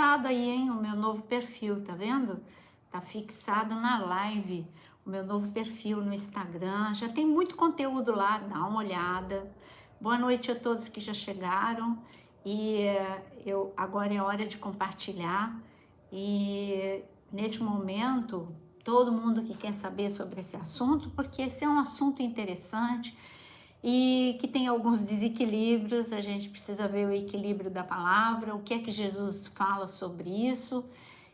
fixado aí, hein, o meu novo perfil, tá vendo? Tá fixado na live, o meu novo perfil no Instagram. Já tem muito conteúdo lá, dá uma olhada. Boa noite a todos que já chegaram. E agora é hora de compartilhar. E neste momento, todo mundo que quer saber sobre esse assunto, porque esse é um assunto interessante e que tem alguns desequilíbrios, a gente precisa ver o equilíbrio da palavra, o que é que Jesus fala sobre isso.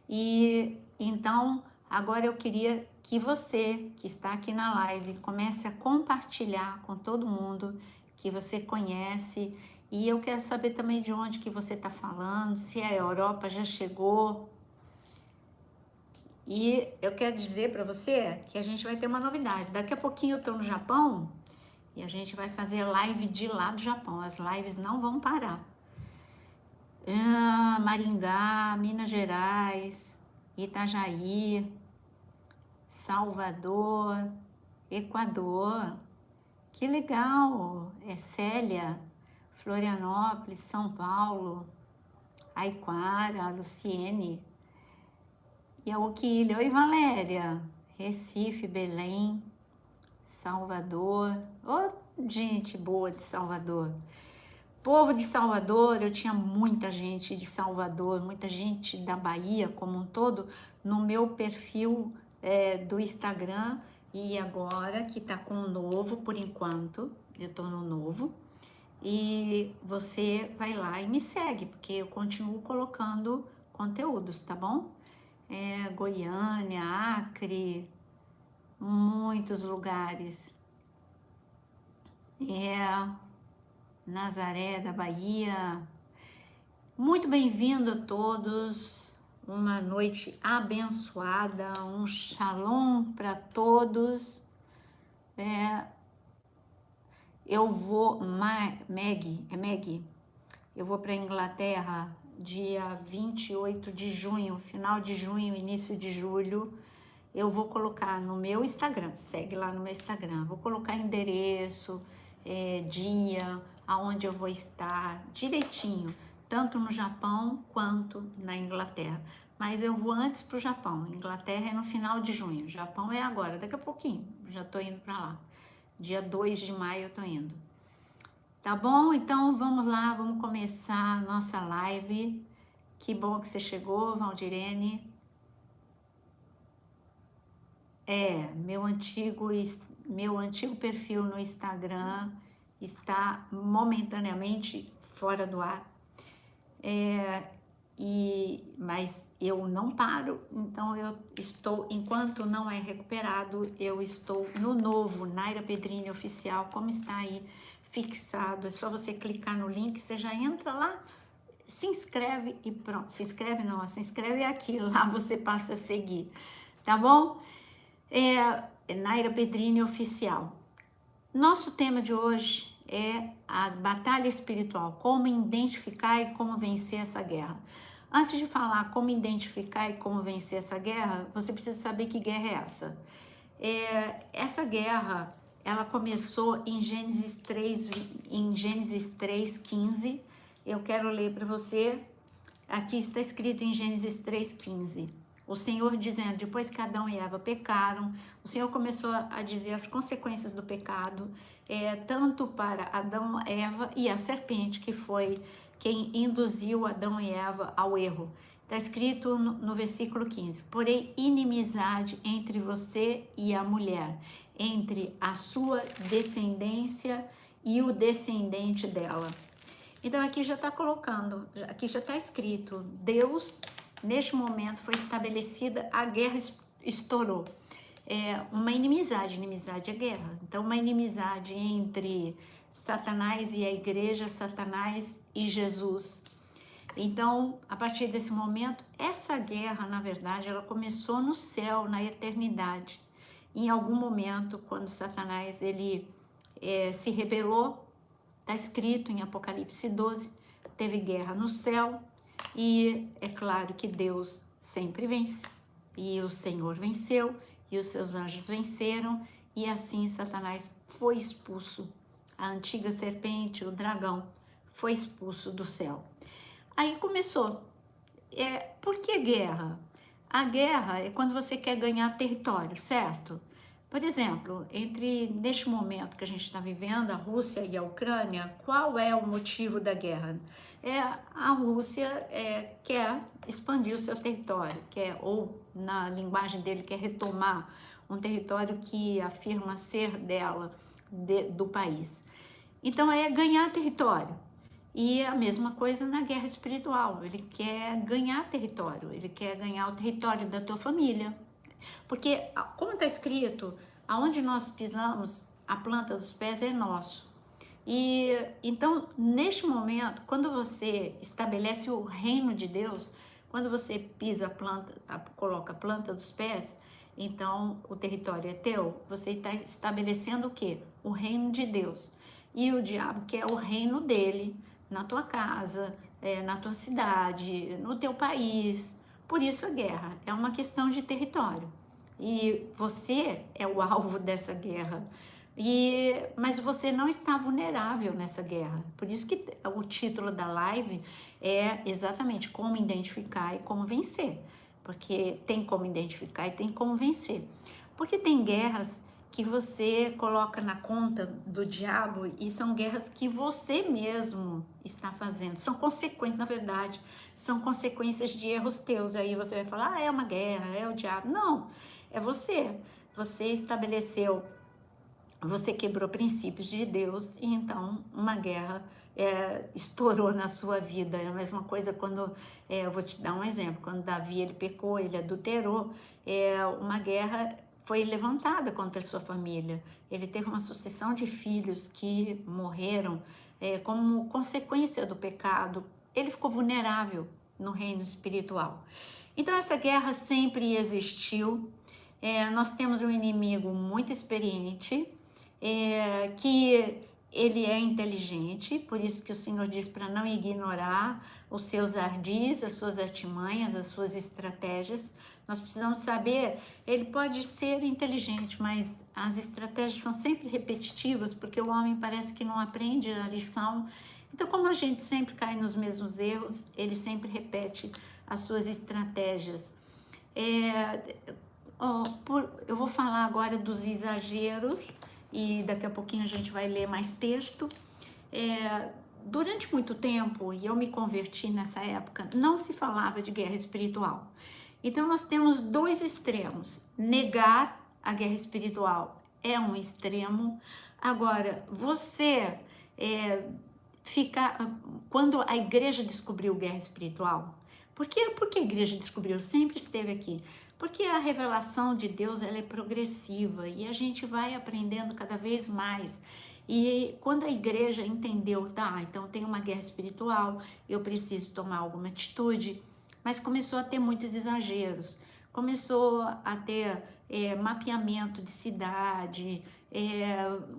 E então, agora eu queria que você, que está aqui na live, comece a compartilhar com todo mundo que você conhece. E eu quero saber também de onde que você está falando, se a Europa já chegou. E eu quero dizer para você que a gente vai ter uma novidade. Daqui a pouquinho eu estou no Japão e a gente vai fazer live de lá do Japão. As lives não vão parar. Maringá, Minas Gerais, Itajaí, Salvador, Equador. Que legal! É Célia, Florianópolis, São Paulo, Aiquara, Luciene e a Oquilha. Oi, Valéria. Recife, Belém, Salvador. Ô, gente boa de Salvador. Povo de Salvador, eu tinha muita gente de Salvador, muita gente da Bahia como um todo no meu perfil do Instagram. E agora que tá com o novo, por enquanto, eu tô no novo. E você vai lá e me segue, porque eu continuo colocando conteúdos, tá bom? Goiânia, Acre, muitos lugares. Nazaré da Bahia. Muito bem-vindo a todos, uma noite abençoada, um shalom para todos. Eu vou, Meg, eu vou para a Inglaterra dia 28 de junho, final de junho, início de julho. Eu vou colocar no meu Instagram, segue lá no meu Instagram, vou colocar endereço, dia, aonde eu vou estar, direitinho, tanto no Japão quanto na Inglaterra. Mas eu vou antes para o Japão, Inglaterra é no final de junho, Japão é agora, daqui a pouquinho, já tô indo para lá. Dia 2 de maio eu tô indo. Tá bom? Então vamos lá, vamos começar a nossa live. Que bom que você chegou, Valdirene. Meu antigo perfil no Instagram está momentaneamente fora do ar. Mas eu não paro, então eu estou, enquanto não é recuperado, eu estou no novo, Naira Pedrini Oficial, como está aí fixado, é só você clicar no link, você já entra lá, se inscreve e pronto, se inscreve aqui, lá você passa a seguir, tá bom? Naira Pedrini Oficial. Nosso tema de hoje é a batalha espiritual, como identificar e como vencer essa guerra. Antes de falar como identificar e como vencer essa guerra, você precisa saber que guerra é essa. Essa guerra, ela começou em Gênesis 3:15. Eu quero ler para você. Aqui está escrito em Gênesis 3:15. O Senhor dizendo, depois que Adão e Eva pecaram, o Senhor começou a dizer as consequências do pecado, tanto para Adão, Eva e a serpente, que foi quem induziu Adão e Eva ao erro. Está escrito no versículo 15, porém inimizade entre você e a mulher, entre a sua descendência e o descendente dela. Então aqui já está colocando, aqui já está escrito, Deus, neste momento foi estabelecida, a guerra estourou. Uma inimizade é guerra. Então uma inimizade entre Satanás e a igreja, Satanás e Jesus. Então, a partir desse momento, essa guerra, na verdade, ela começou no céu, na eternidade. Em algum momento, quando Satanás ele se rebelou, está escrito em Apocalipse 12, teve guerra no céu, e é claro que Deus sempre vence, e o Senhor venceu, e os seus anjos venceram, e assim Satanás foi expulso. A antiga serpente, o dragão, foi expulso do céu. Aí começou Por que guerra? A guerra é quando você quer ganhar território, certo? Por exemplo, neste momento que a gente está vivendo, a Rússia e a Ucrânia, qual é o motivo da guerra? A Rússia quer expandir o seu território, ou na linguagem dele, quer retomar um território que afirma ser dela, do país. Então é ganhar território. E a mesma coisa na guerra espiritual, ele quer ganhar território, ele quer ganhar o território da tua família. Porque, como está escrito, aonde nós pisamos, a planta dos pés é nosso. E então, neste momento, quando você estabelece o reino de Deus, quando você pisa a planta, coloca a planta dos pés, então o território é teu, você está estabelecendo o quê? O reino de Deus. E o diabo quer o reino dele na tua casa, na tua cidade, no teu país. Por isso a guerra é uma questão de território. E você é o alvo dessa guerra. Mas você não está vulnerável nessa guerra. Por isso que o título da live é exatamente como identificar e como vencer. Porque tem como identificar e tem como vencer. Porque tem guerras que você coloca na conta do diabo e são guerras que você mesmo está fazendo. São consequências, na verdade, são consequências de erros teus. Aí você vai falar, é uma guerra, é o diabo. Não, é você. Você estabeleceu, você quebrou princípios de Deus e então uma guerra estourou na sua vida. É a mesma coisa quando, eu vou te dar um exemplo, quando Davi ele pecou, ele adulterou, uma guerra foi levantada contra a sua família. Ele teve uma sucessão de filhos que morreram como consequência do pecado. Ele ficou vulnerável no reino espiritual. Então essa guerra sempre existiu. Nós temos um inimigo muito experiente, que ele é inteligente, por isso que o Senhor diz para não ignorar os seus ardis, as suas artimanhas, as suas estratégias. Nós precisamos saber, ele pode ser inteligente, mas as estratégias são sempre repetitivas, porque o homem parece que não aprende a lição. Então, como a gente sempre cai nos mesmos erros, ele sempre repete as suas estratégias. Eu vou falar agora dos exageros e daqui a pouquinho a gente vai ler mais texto. Durante muito tempo, e eu me converti nessa época, não se falava de guerra espiritual. Então nós temos dois extremos. Negar a guerra espiritual é um extremo. Agora, você quando a igreja descobriu guerra espiritual, por que a igreja descobriu? Sempre esteve aqui. Porque a revelação de Deus ela é progressiva e a gente vai aprendendo cada vez mais. E quando a igreja entendeu, então tem uma guerra espiritual, eu preciso tomar alguma atitude, mas começou a ter muitos exageros, começou a ter mapeamento de cidade,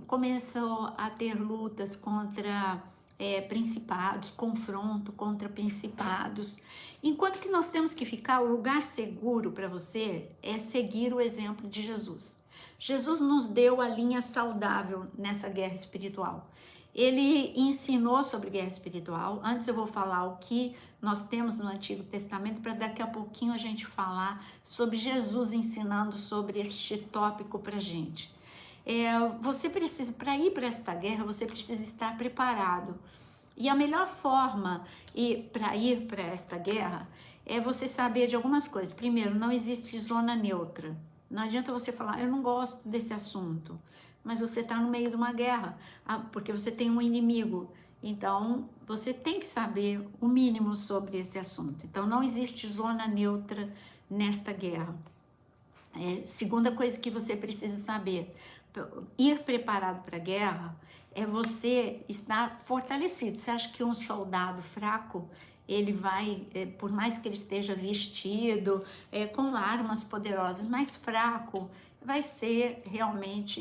começou a ter lutas contra principados, confronto contra principados. Enquanto que nós temos que ficar, o lugar seguro para você é seguir o exemplo de Jesus. Jesus nos deu a linha saudável nessa guerra espiritual. Ele ensinou sobre guerra espiritual. Antes eu vou falar o que nós temos no Antigo Testamento, para daqui a pouquinho a gente falar sobre Jesus ensinando sobre este tópico para a gente. Você precisa, para ir para esta guerra, você precisa estar preparado. E a melhor forma para ir para esta guerra é você saber de algumas coisas. Primeiro, não existe zona neutra. Não adianta você falar, eu não gosto desse assunto, mas você está no meio de uma guerra, porque você tem um inimigo. Então, você tem que saber o mínimo sobre esse assunto. Então, não existe zona neutra nesta guerra. Segunda coisa que você precisa saber, ir preparado para a guerra é você estar fortalecido. Você acha que um soldado fraco, ele vai, por mais que ele esteja vestido, com armas poderosas, mas fraco, vai ser realmente,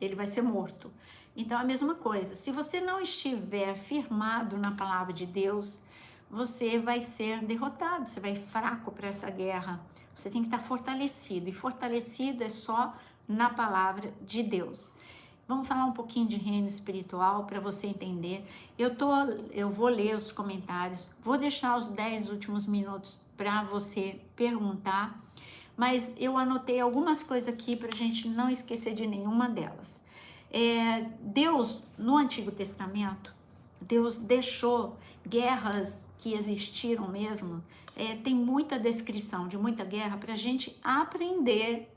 ele vai ser morto. Então, a mesma coisa, se você não estiver firmado na palavra de Deus, você vai ser derrotado, você vai fraco para essa guerra. Você tem que estar fortalecido, e fortalecido é só na palavra de Deus. Vamos falar um pouquinho de reino espiritual para você entender. Eu vou ler os comentários, vou deixar os 10 últimos minutos para você perguntar, mas eu anotei algumas coisas aqui para a gente não esquecer de nenhuma delas. Deus, no Antigo Testamento, Deus deixou guerras que existiram mesmo, tem muita descrição de muita guerra para a gente aprender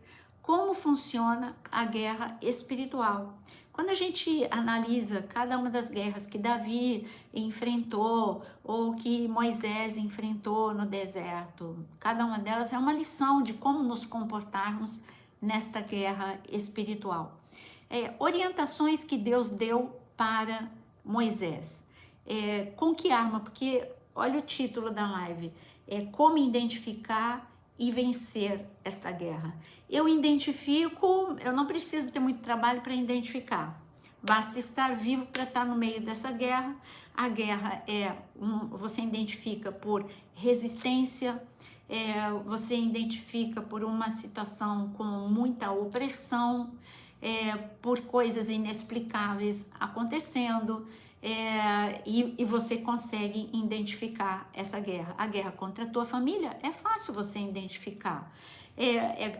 como funciona a guerra espiritual. Quando a gente analisa cada uma das guerras que Davi enfrentou ou que Moisés enfrentou no deserto, cada uma delas é uma lição de como nos comportarmos nesta guerra espiritual. Orientações que Deus deu para Moisés. Com que arma? Porque olha o título da live, como identificar e vencer esta guerra. Eu identifico, eu não preciso ter muito trabalho para identificar. Basta estar vivo para estar no meio dessa guerra. A guerra você identifica por resistência, você identifica por uma situação com muita opressão, por coisas inexplicáveis acontecendo, e você consegue identificar essa guerra. A guerra contra a tua família é fácil você identificar.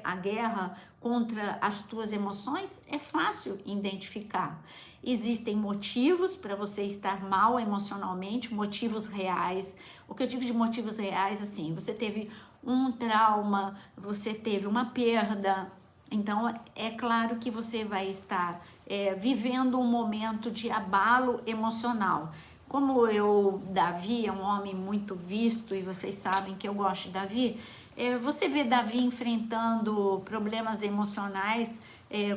A guerra contra as tuas emoções é fácil identificar. Existem motivos para você estar mal emocionalmente, motivos reais. O que eu digo de motivos reais, assim, você teve um trauma, você teve uma perda, então é claro que você vai estar vivendo um momento de abalo emocional. Como Davi é um homem muito visto e vocês sabem que eu gosto de Davi, você vê Davi enfrentando problemas emocionais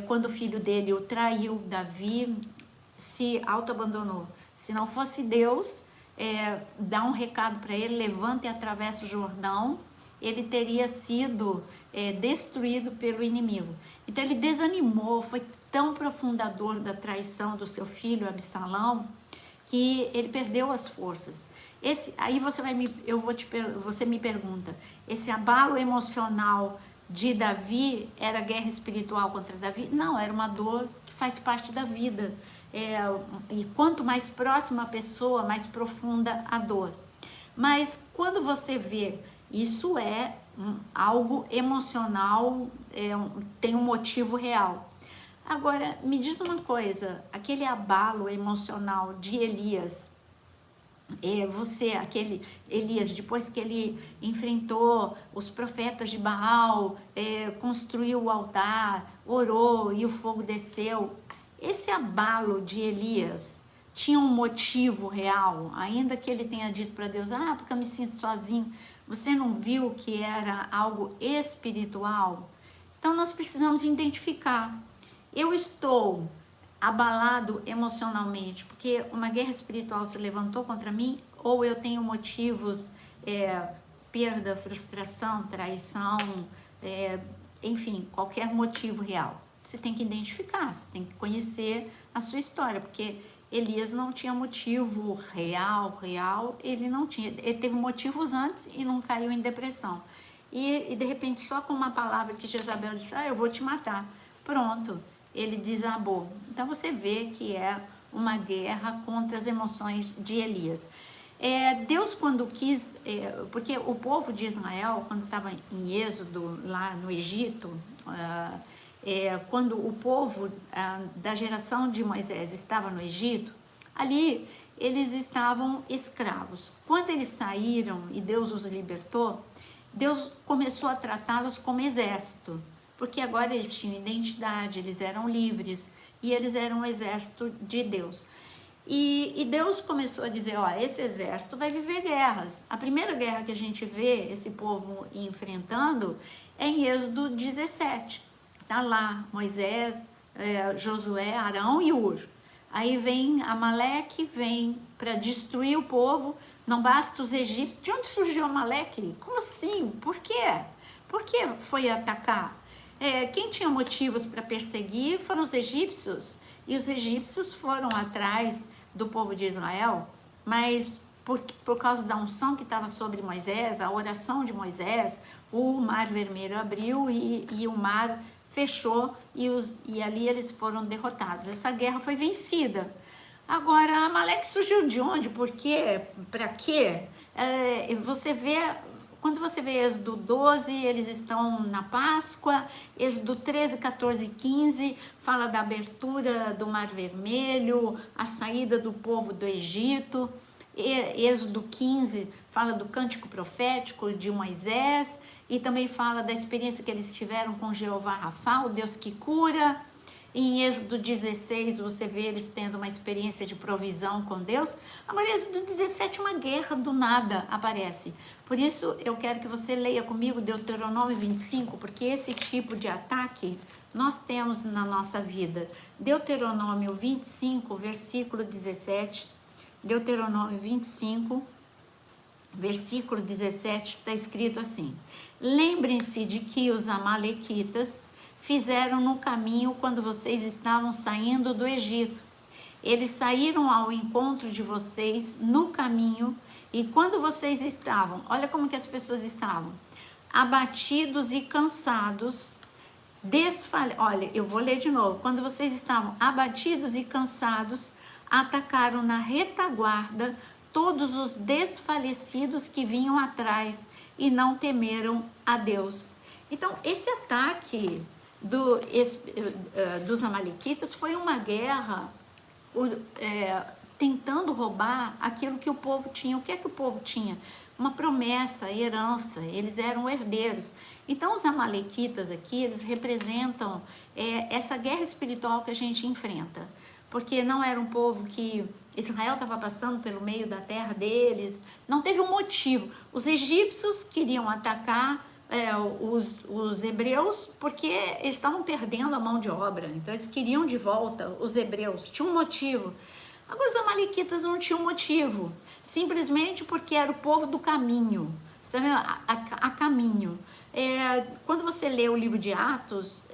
quando o filho dele o traiu. Davi se auto-abandonou. Se não fosse Deus dar um recado para ele, levanta e atravessa o Jordão, ele teria sido destruído pelo inimigo. Então ele desanimou, foi tão profundador da traição do seu filho Absalão, que ele perdeu as forças. Aí você me pergunta, esse abalo emocional de Davi era guerra espiritual contra Davi? Não, era uma dor que faz parte da vida. E quanto mais próxima a pessoa, mais profunda a dor. Mas quando você vê, isso é algo emocional, tem um motivo real. Agora, me diz uma coisa, aquele abalo emocional de Elias, aquele Elias, depois que ele enfrentou os profetas de Baal, construiu o altar, orou e o fogo desceu, esse abalo de Elias tinha um motivo real, ainda que ele tenha dito para Deus, porque eu me sinto sozinho. Você não viu que era algo espiritual? Então nós precisamos identificar. Eu estou abalado emocionalmente porque uma guerra espiritual se levantou contra mim, ou eu tenho motivos, perda, frustração, traição, enfim, qualquer motivo real. Você tem que identificar, você tem que conhecer a sua história, porque Elias não tinha motivo real, ele não tinha, ele teve motivos antes e não caiu em depressão. E de repente, só com uma palavra que Jezabel disse, eu vou te matar, pronto, ele desabou. Então você vê que é uma guerra contra as emoções de Elias. Deus, quando quis, porque o povo de Israel, quando estava em Êxodo, lá no Egito, quando o povo da geração de Moisés estava no Egito, ali eles estavam escravos. Quando eles saíram e Deus os libertou, Deus começou a tratá-los como exército, porque agora eles tinham identidade, eles eram livres e eles eram um exército de Deus. E Deus começou a dizer, esse exército vai viver guerras. A primeira guerra que a gente vê esse povo enfrentando é em Êxodo 17. Tá lá Moisés, Josué, Arão e Ur. Aí vem Amaleque, vem para destruir o povo, não basta os egípcios. De onde surgiu Amaleque? Como assim? Por quê? Por que foi atacar? Quem tinha motivos para perseguir foram os egípcios, e os egípcios foram atrás do povo de Israel, mas por causa da unção que estava sobre Moisés, a oração de Moisés, o mar vermelho abriu e o mar fechou e ali eles foram derrotados. Essa guerra foi vencida. Agora, Amaleque surgiu de onde? Por quê? Para quê? Você vê, quando você vê Êxodo 12, eles estão na Páscoa, Êxodo 13, 14 e 15, fala da abertura do Mar Vermelho, a saída do povo do Egito. Êxodo 15 fala do cântico profético de Moisés, e também fala da experiência que eles tiveram com Jeová Rafá, o Deus que cura. Em Êxodo 16, você vê eles tendo uma experiência de provisão com Deus. Agora, em Êxodo 17, uma guerra do nada aparece. Por isso, eu quero que você leia comigo Deuteronômio 25, porque esse tipo de ataque nós temos na nossa vida. Deuteronômio 25, versículo 17. Deuteronômio 25, versículo 17, está escrito assim: lembrem-se de que os amalequitas fizeram no caminho quando vocês estavam saindo do Egito. Eles saíram ao encontro de vocês no caminho, e quando vocês estavam, olha como que as pessoas estavam, abatidos e cansados, olha, eu vou ler de novo. Quando vocês estavam abatidos e cansados, atacaram na retaguarda todos os desfalecidos que vinham atrás e não temeram a Deus. Então, esse ataque dos amalequitas foi uma guerra tentando roubar aquilo que o povo tinha. O que é que o povo tinha? Uma promessa, herança, eles eram herdeiros. Então, os amalequitas aqui, eles representam essa guerra espiritual que a gente enfrenta, porque não era um povo que Israel estava passando pelo meio da terra deles, não teve um motivo. Os egípcios queriam atacar os hebreus porque eles estavam perdendo a mão de obra, então eles queriam de volta os hebreus, tinha um motivo. Agora, os amalequitas não tinham motivo, simplesmente porque era o povo do caminho, você está vendo? A caminho. Quando você lê o livro de Atos,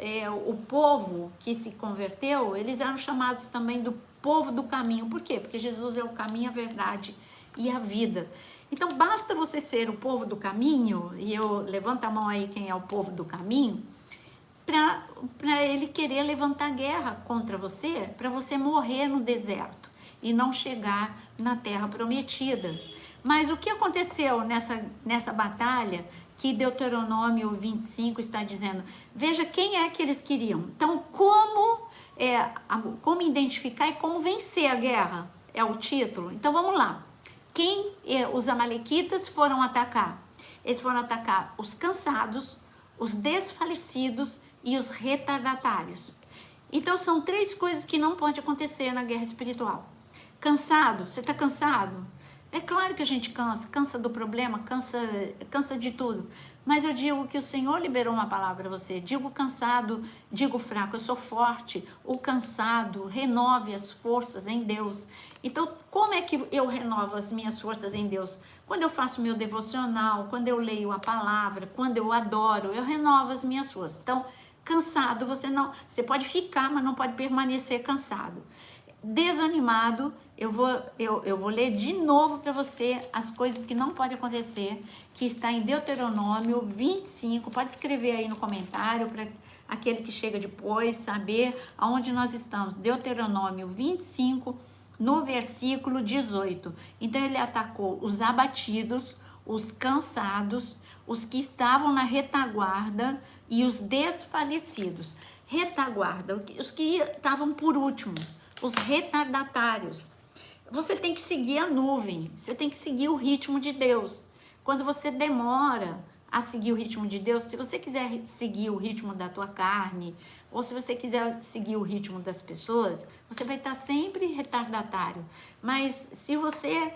o povo que se converteu, eles eram chamados também do povo do caminho. Por quê? Porque Jesus é o caminho, a verdade e a vida. Então, basta você ser o povo do caminho, e eu levanta a mão aí quem é o povo do caminho, para ele querer levantar guerra contra você, para você morrer no deserto e não chegar na terra prometida. Mas o que aconteceu nessa batalha que Deuteronômio 25 está dizendo? Veja quem é que eles queriam. Então, como identificar e como vencer a guerra é o título. Então, vamos lá. Quem os amalequitas foram atacar? Eles foram atacar os cansados, os desfalecidos e os retardatários. Então, são três coisas que não pode acontecer na guerra espiritual. Cansado, você está cansado? É claro que a gente cansa do problema, cansa de tudo. Mas eu digo que o Senhor liberou uma palavra para você. Digo cansado, digo fraco, eu sou forte. O cansado, renove as forças em Deus. Então, como é que eu renovo as minhas forças em Deus? Quando eu faço meu devocional, quando eu leio a palavra, quando eu adoro, eu renovo as minhas forças. Então, cansado, você pode ficar, mas não pode permanecer cansado. Desanimado, eu vou ler de novo para você as coisas que não podem acontecer, que está em Deuteronômio 25, pode escrever aí no comentário para aquele que chega depois saber aonde nós estamos. Deuteronômio 25, no versículo 18. Então ele atacou os abatidos, os cansados, os que estavam na retaguarda e os desfalecidos. Retaguarda, os que estavam por último, os retardatários. Você tem que seguir a nuvem, você tem que seguir o ritmo de Deus. Quando você demora a seguir o ritmo de Deus, se você quiser seguir o ritmo da tua carne, ou se você quiser seguir o ritmo das pessoas, você vai estar sempre retardatário. Mas se você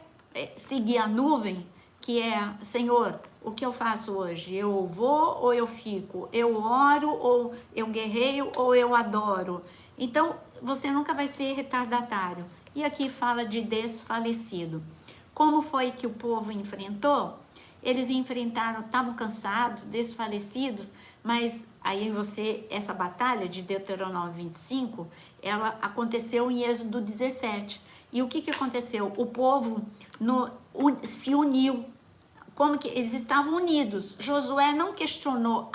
seguir a nuvem, que é, Senhor, o que eu faço hoje? Eu vou ou eu fico? Eu oro ou eu guerreio ou eu adoro? Então, você nunca vai ser retardatário. E aqui fala de desfalecido. Como foi que o povo enfrentou? Eles enfrentaram, estavam cansados, desfalecidos, mas aí essa batalha de Deuteronômio 25, ela aconteceu em Êxodo 17. E o que aconteceu? O povo se uniu. Como que eles estavam unidos? Josué não questionou: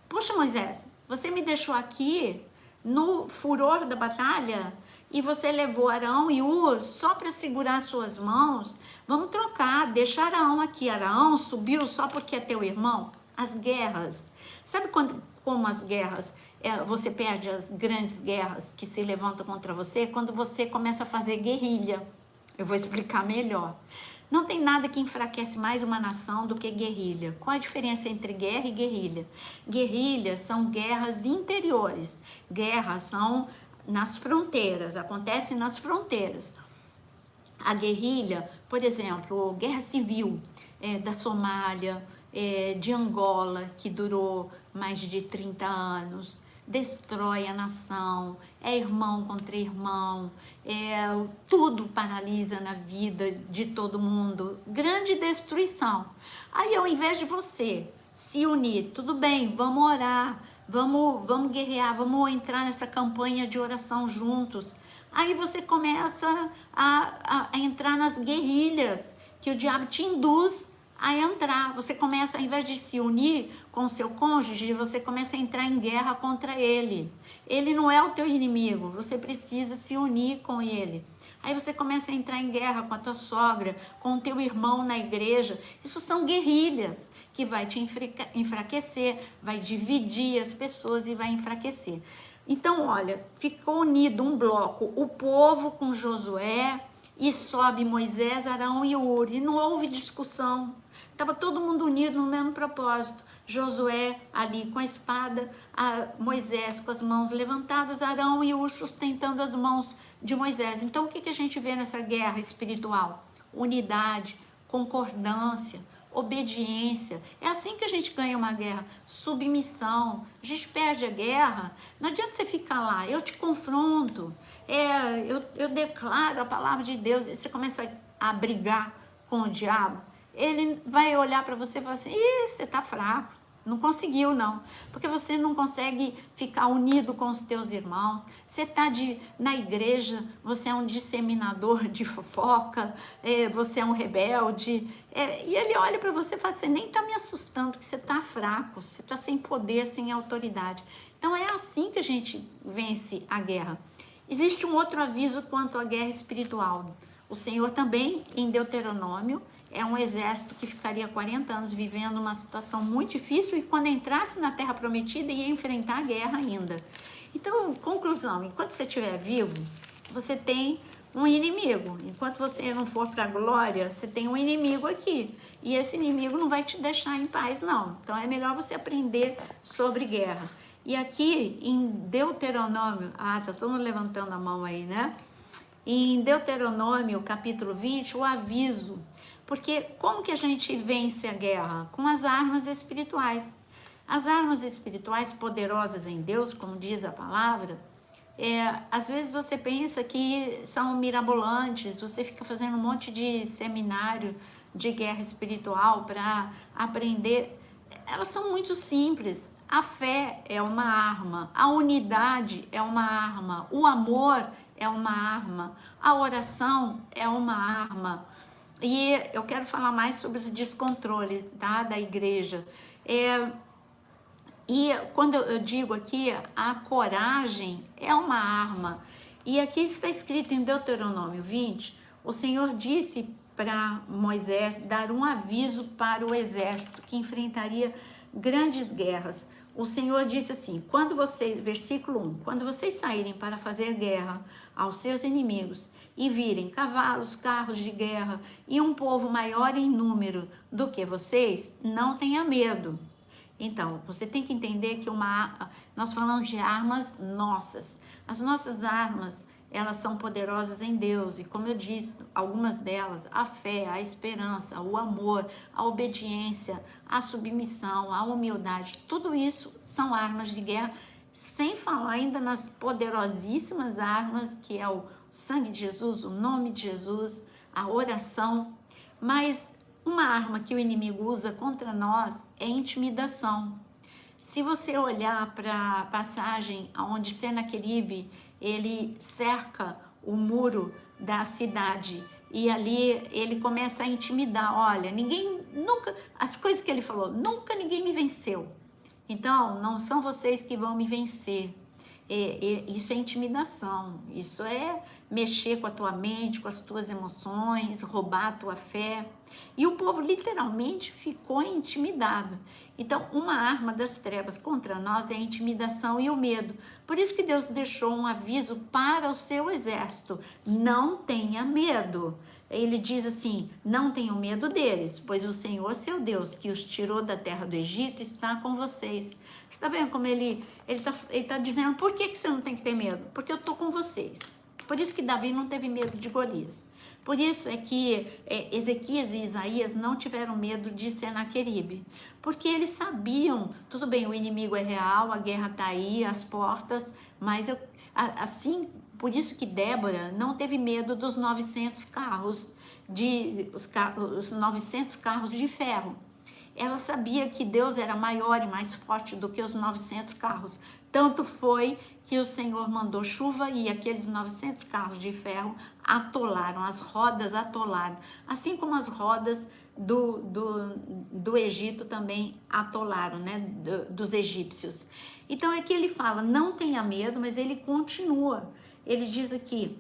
poxa, Moisés, você me deixou aqui no furor da batalha e você levou Arão e Hur só para segurar suas mãos. Vamos trocar, deixa Arão aqui. Arão subiu só porque é teu irmão? As guerras. Sabe como as guerras, você perde as grandes guerras que se levantam contra você? Quando você começa a fazer guerrilha. Eu vou explicar melhor. Não tem nada que enfraquece mais uma nação do que guerrilha. Qual a diferença entre guerra e guerrilha? Guerrilha são guerras interiores. Guerras são nas fronteiras, acontecem nas fronteiras. A guerrilha, por exemplo, guerra civil da Somália, de Angola, que durou mais de 30 anos, destrói a nação, é irmão contra irmão, tudo paralisa na vida de todo mundo, grande destruição. Aí, ao invés de você se unir, tudo bem, vamos orar, vamos guerrear, vamos entrar nessa campanha de oração juntos. Aí você começa a entrar nas guerrilhas que o diabo te induz a entrar. Você começa, ao invés de se unir com o seu cônjuge, você começa a entrar em guerra contra ele. Ele não é o teu inimigo, você precisa se unir com ele. Aí você começa a entrar em guerra com a tua sogra, com o teu irmão na igreja. Isso são guerrilhas que vai te enfraquecer, vai dividir as pessoas e vai enfraquecer. Então, olha, ficou unido um bloco, o povo com Josué, e sobe Moisés, Arão e Hur, e não houve discussão. Estava todo mundo unido no mesmo propósito. Josué ali com a espada, Moisés com as mãos levantadas, Arão e Hur sustentando as mãos de Moisés. Então, o que a gente vê nessa guerra espiritual? Unidade, concordância, obediência. É assim que a gente ganha uma guerra. Submissão. A gente perde a guerra. Não adianta você ficar lá. Eu te confronto. Eu declaro a palavra de Deus. E você começa a brigar com o diabo. Ele vai olhar para você e falar assim: você tá fraco. Não conseguiu, não. Porque você não consegue ficar unido com os teus irmãos. Você está na igreja, você é um disseminador de fofoca, você é um rebelde. E ele olha para você e fala: você nem está me assustando, porque você está fraco, você está sem poder, sem autoridade. Então é assim que a gente vence a guerra. Existe um outro aviso quanto à guerra espiritual. O Senhor também, em Deuteronômio, é um exército que ficaria 40 anos vivendo uma situação muito difícil e quando entrasse na Terra Prometida ia enfrentar a guerra ainda. Então, conclusão, enquanto você estiver vivo, você tem um inimigo. Enquanto você não for para a glória, você tem um inimigo aqui. E esse inimigo não vai te deixar em paz, não. Então, é melhor você aprender sobre guerra. E aqui, em Deuteronômio, tá todo mundo levantando a mão aí, né? Em Deuteronômio, capítulo 20, o aviso. Porque como que a gente vence a guerra? Com as armas espirituais. As armas espirituais poderosas em Deus, como diz a palavra, às vezes você pensa que são mirabolantes, você fica fazendo um monte de seminário de guerra espiritual para aprender. Elas são muito simples. A fé é uma arma, a unidade é uma arma, o amor é uma arma, a oração é uma arma. E eu quero falar mais sobre os descontroles, tá, da igreja. E quando eu digo aqui, a coragem é uma arma. E aqui está escrito em Deuteronômio 20, o Senhor disse para Moisés dar um aviso para o exército que enfrentaria grandes guerras. O Senhor disse assim, versículo 1, quando vocês saírem para fazer guerra aos seus inimigos e virem cavalos, carros de guerra e um povo maior em número do que vocês, não tenha medo. Então, você tem que entender que nós falamos de armas nossas. As nossas armas, elas são poderosas em Deus. E como eu disse, algumas delas, a fé, a esperança, o amor, a obediência, a submissão, a humildade, tudo isso são armas de guerra, sem falar ainda nas poderosíssimas armas que é o sangue de Jesus, o nome de Jesus, a oração. Mas uma arma que o inimigo usa contra nós é intimidação. Se você olhar para a passagem onde Senaqueribe ele cerca o muro da cidade. E ali ele começa a intimidar, olha, ninguém, nunca, as coisas que ele falou, nunca ninguém me venceu. Então, não são vocês que vão me vencer. Isso é intimidação, isso é mexer com a tua mente, com as tuas emoções, roubar a tua fé. E o povo literalmente ficou intimidado. Então, uma arma das trevas contra nós é a intimidação e o medo. Por isso que Deus deixou um aviso para o seu exército: não tenha medo. Ele diz assim: não tenham medo deles, pois o Senhor, seu Deus, que os tirou da terra do Egito, está com vocês. Você está vendo como ele tá dizendo, por que você não tem que ter medo? Porque eu estou com vocês. Por isso que Davi não teve medo de Golias. Por isso é que Ezequias e Isaías não tiveram medo de Senaqueribe. Porque eles sabiam, tudo bem, o inimigo é real, a guerra está aí, às portas, mas assim, por isso que Débora não teve medo dos 900 carros, os 900 carros de ferro. Ela sabia que Deus era maior e mais forte do que os 900 carros. Tanto foi que o Senhor mandou chuva e aqueles 900 carros de ferro atolaram, as rodas atolaram. Assim como as rodas do Egito também atolaram, né? Dos egípcios. Então é que ele fala, não tenha medo, mas ele continua. Ele diz aqui,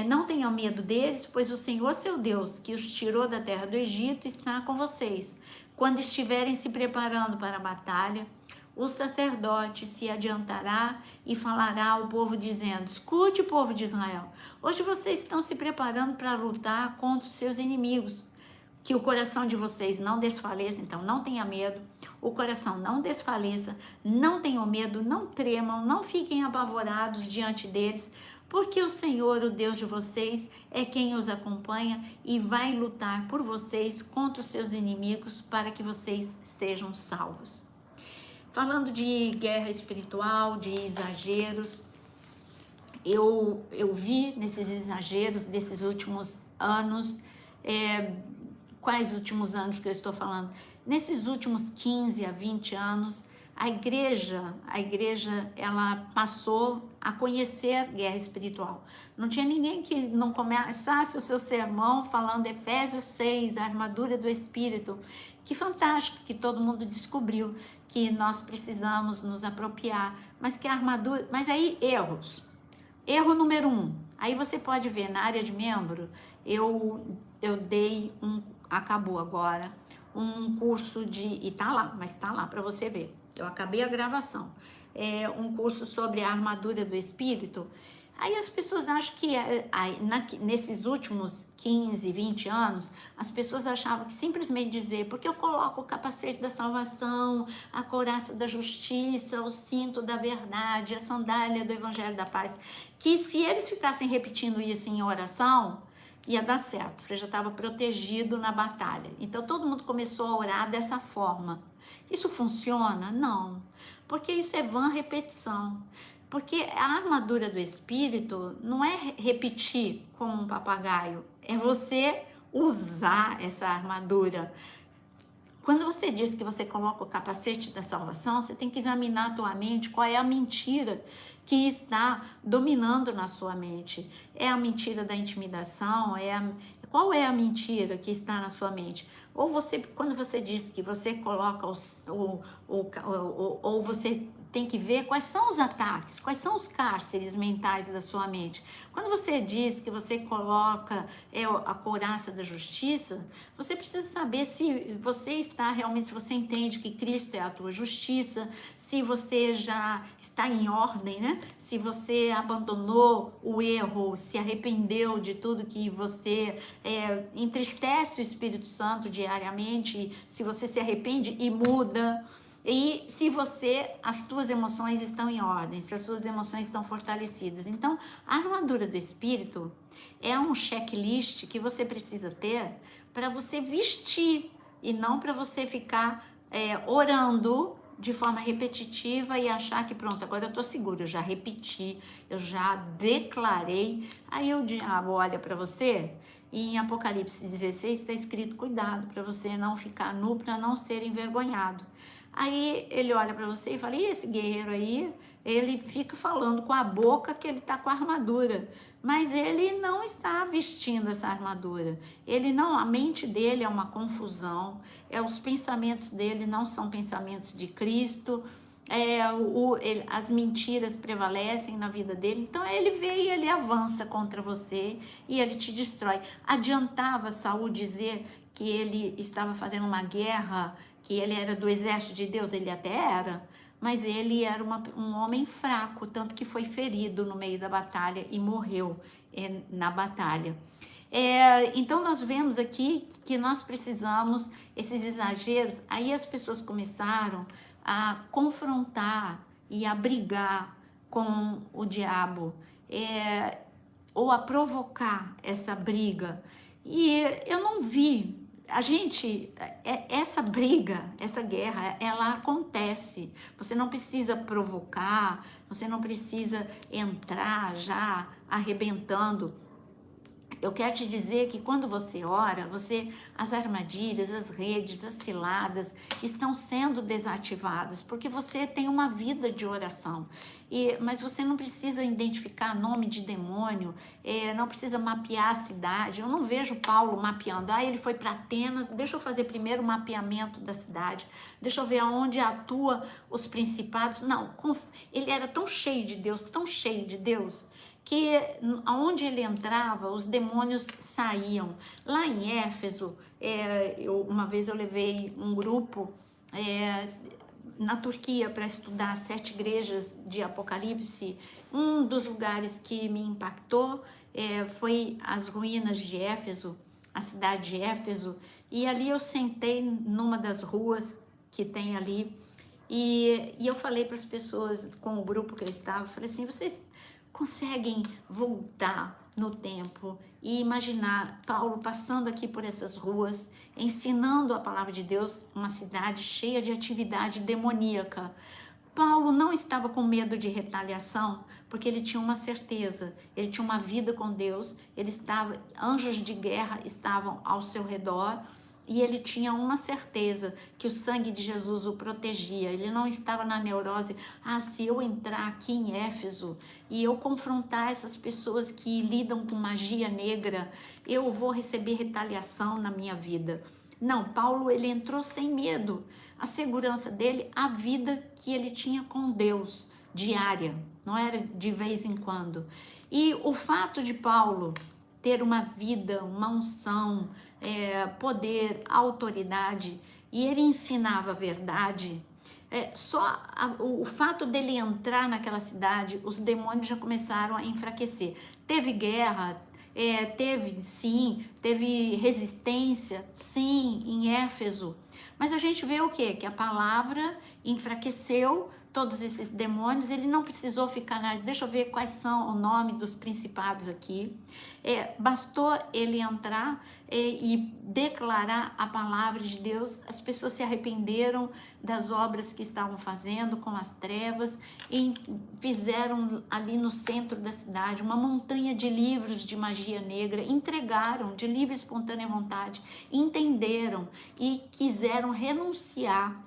não tenham medo deles, pois o Senhor, seu Deus, que os tirou da terra do Egito, está com vocês. Quando estiverem se preparando para a batalha, o sacerdote se adiantará e falará ao povo dizendo, escute, povo de Israel, hoje vocês estão se preparando para lutar contra os seus inimigos. Que o coração de vocês não desfaleça, então não tenha medo, o coração não desfaleça, não tenham medo, não tremam, não fiquem apavorados diante deles, porque o Senhor, o Deus de vocês, é quem os acompanha e vai lutar por vocês contra os seus inimigos para que vocês sejam salvos. Falando de guerra espiritual, de exageros, eu vi nesses exageros desses últimos anos, quais últimos anos que eu estou falando? Nesses últimos 15 a 20 anos, a igreja, ela passou a conhecer guerra espiritual. Não tinha ninguém que não começasse o seu sermão falando Efésios 6, a armadura do Espírito. Que fantástico que todo mundo descobriu que nós precisamos nos apropriar, mas que a armadura, mas aí erros. Erro número 1, aí você pode ver na área de membro, eu dei acabou agora, um curso e tá lá, mas tá lá para você ver. Eu acabei a gravação. Um curso sobre a armadura do Espírito. Aí as pessoas acham que nesses últimos 15, 20 anos, as pessoas achavam que simplesmente dizer, porque eu coloco o capacete da salvação, a couraça da justiça, o cinto da verdade, a sandália do evangelho da paz, que se eles ficassem repetindo isso em oração, ia dar certo, você já estava protegido na batalha. Então todo mundo começou a orar dessa forma. Isso funciona? Não, porque isso é vã repetição. Porque a armadura do Espírito não é repetir como um papagaio, é você usar essa armadura. Quando você diz que você coloca o capacete da salvação, você tem que examinar a tua mente, qual é a mentira que está dominando na sua mente. É a mentira da intimidação? Qual é a mentira que está na sua mente? Ou quando você diz que você coloca ou você tem que ver quais são os ataques, quais são os cárceres mentais da sua mente. Quando você diz que você coloca a couraça da justiça, você precisa saber se você está realmente, se você entende que Cristo é a tua justiça, se você já está em ordem, né? Se você abandonou o erro, se arrependeu de tudo que você entristece o Espírito Santo diariamente, se você se arrepende e muda. E se as tuas emoções estão em ordem, se as suas emoções estão fortalecidas. Então, a armadura do Espírito é um checklist que você precisa ter para você vestir e não para você ficar orando de forma repetitiva e achar que pronto, agora eu estou seguro, eu já repeti, eu já declarei. Aí o diabo olha para você e em Apocalipse 16 está escrito, cuidado para você não ficar nu, para não ser envergonhado. Aí ele olha para você e fala, e esse guerreiro aí, ele fica falando com a boca que ele está com a armadura, mas ele não está vestindo essa armadura. Ele não, a mente dele é uma confusão, os pensamentos dele não são pensamentos de Cristo, as mentiras prevalecem na vida dele, então ele vê e ele avança contra você e ele te destrói. Adiantava Saul dizer que ele estava fazendo uma guerra, que ele era do exército de Deus? Ele até era, mas ele era um homem fraco, tanto que foi ferido no meio da batalha e morreu na batalha. Então nós vemos aqui que nós precisamos, esses exageros, aí as pessoas começaram a confrontar e a brigar com o diabo, ou a provocar essa briga. E eu não vi, essa briga, essa guerra, ela acontece. Você não precisa provocar, você não precisa entrar já arrebentando. Eu quero te dizer que quando você ora, as armadilhas, as redes, as ciladas estão sendo desativadas, porque você tem uma vida de oração. Mas você não precisa identificar nome de demônio, não precisa mapear a cidade. Eu não vejo Paulo mapeando. Ele foi para Atenas, deixa eu fazer primeiro o mapeamento da cidade, deixa eu ver aonde atua os principados. Não, ele era tão cheio de Deus, que aonde ele entrava, os demônios saíam. Lá em Éfeso, uma vez eu levei um grupo na Turquia para estudar 7 igrejas de Apocalipse. Um dos lugares que me impactou foi as ruínas de Éfeso, a cidade de Éfeso, e ali eu sentei numa das ruas que tem ali, e eu falei para as pessoas, com o grupo que eu estava, eu falei assim, vocês conseguem voltar no tempo e imaginar Paulo passando aqui por essas ruas, ensinando a palavra de Deus, uma cidade cheia de atividade demoníaca. Paulo não estava com medo de retaliação, porque ele tinha uma certeza, ele tinha uma vida com Deus, anjos de guerra estavam ao seu redor, e ele tinha uma certeza que o sangue de Jesus o protegia. Ele não estava na neurose, se eu entrar aqui em Éfeso e eu confrontar essas pessoas que lidam com magia negra, eu vou receber retaliação na minha vida. Não, Paulo, ele entrou sem medo. A segurança dele, a vida que ele tinha com Deus, diária, não era de vez em quando. E o fato de Paulo ter uma vida, uma unção, poder, autoridade, e ele ensinava a verdade, o fato dele entrar naquela cidade, os demônios já começaram a enfraquecer. Teve guerra, teve resistência, sim, em Éfeso, mas a gente vê o quê? Que a palavra enfraqueceu todos esses demônios, ele não precisou ficar deixa eu ver quais são o nome dos principados aqui, bastou ele entrar e declarar a palavra de Deus, as pessoas se arrependeram das obras que estavam fazendo com as trevas e fizeram ali no centro da cidade uma montanha de livros de magia negra, entregaram de livre e espontânea vontade, entenderam e quiseram renunciar